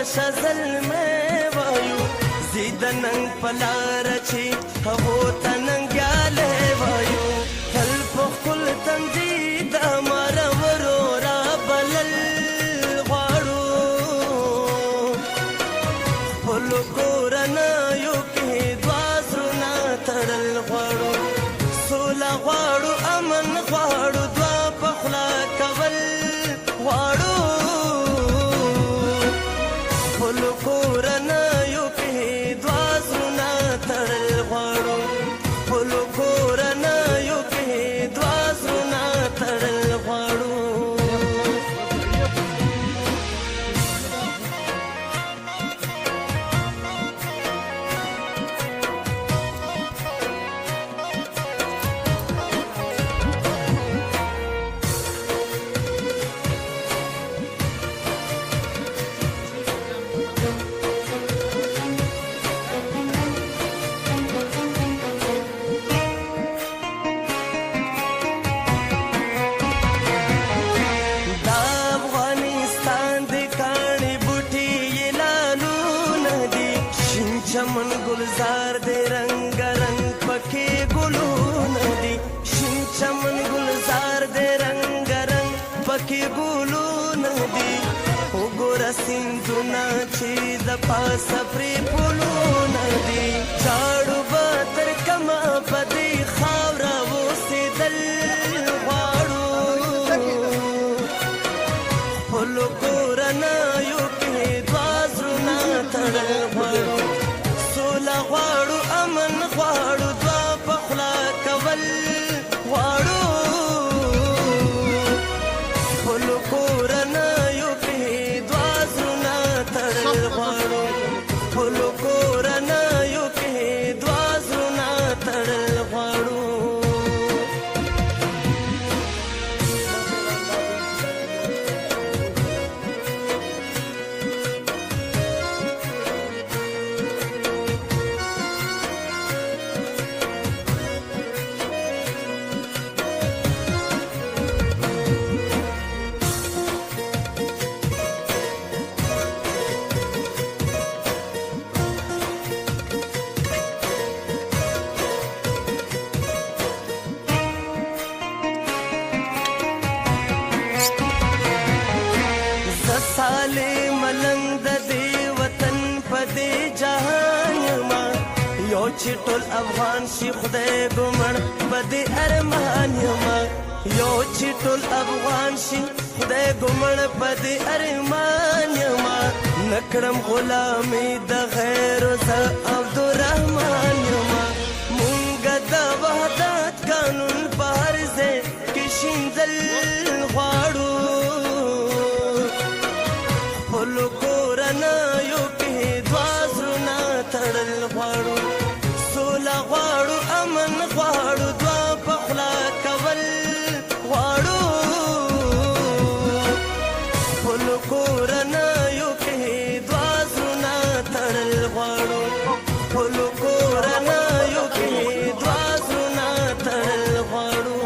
راشه زلمی وایو زید ننګ په لاره چې هغو ته ننګیالی وایو تل په خپل تندي د مرورو را بلل غواړو خپلو کورنیو کې دوه زړونه تړل غواړو سوله غواړو امن غواړو دوه په خوله کول غواړو خپلو کورنیو کې دوه زړونه تړل غواړو خپلو کورنیو کې دوه زړونه تړل غواړو چمن گلزار دے رنگ رنگ پکے گلونه دي شین چمن گلزار دے رنگ رنگ پکے گلونه دي وګوره سیندونه چې د پاسه پرې پلونه دي چاړو به تر کمه په دې خاوره اوسېدل غواړو خپلو کورنیو کې دوه زړونه تړل غواړو غواړو امن غواړو دوه په خوله کول غواړو خپلو کورنیو کې دوه زړونه تړل غواړو خپلو کورنیو کې دوه زړونه تړل غواړو سالے ملنګ د دې وطن په دې جهان یما یو چې ټول افغان شي خدای ګمړ په دې ارمان یما یو چې ټول افغان شي خدای ګمړ په دې ارمان یما نکړم غلامي د غیر ز عبدالرحمن